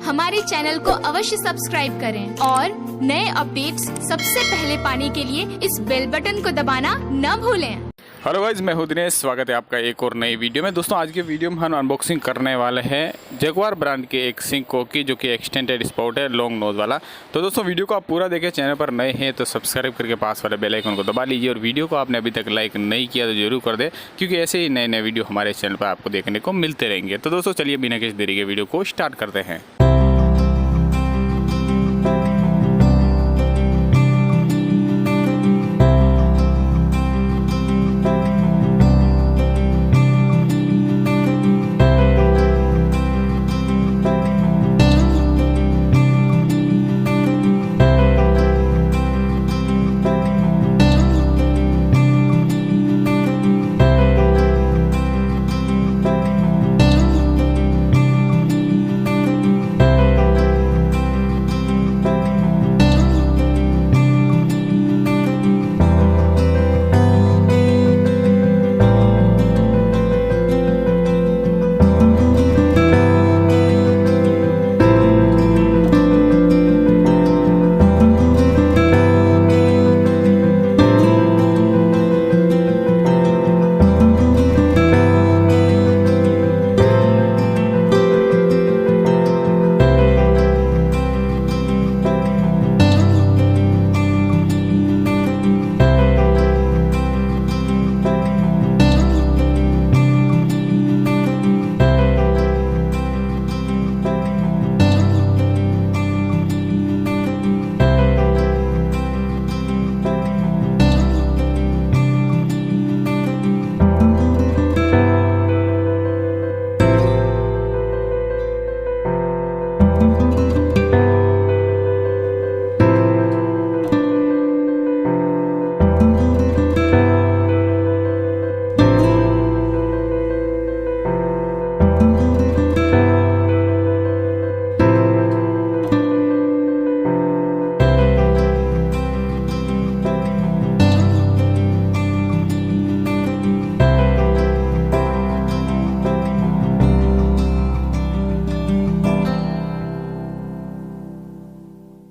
हमारे चैनल को अवश्य सब्सक्राइब करें और नए अपडेट्स सबसे पहले पाने के लिए इस बेल बटन को दबाना न भूलें। हेलो गाइस, मैं हूं दिनेश। स्वागत है आपका एक और नई वीडियो में। दोस्तों, आज के वीडियो में हम अनबॉक्सिंग करने वाले हैं जगुआर ब्रांड के एक सिंको की, जो कि एक्सटेंडेड स्पाउट है, लॉन्ग नोज वाला। तो दोस्तों, वीडियो को आप पूरा देखें। चैनल पर नए हैं तो सब्सक्राइब करके पास वाले बेल आइकन को दबा लीजिए, और वीडियो को आपने अभी तक लाइक नहीं किया तो जरूर कर दे, क्योंकि ऐसे ही नए नए वीडियो हमारे चैनल पर आपको देखने को मिलते रहेंगे। तो दोस्तों, चलिए बिना किसी देरी के वीडियो को स्टार्ट करते हैं।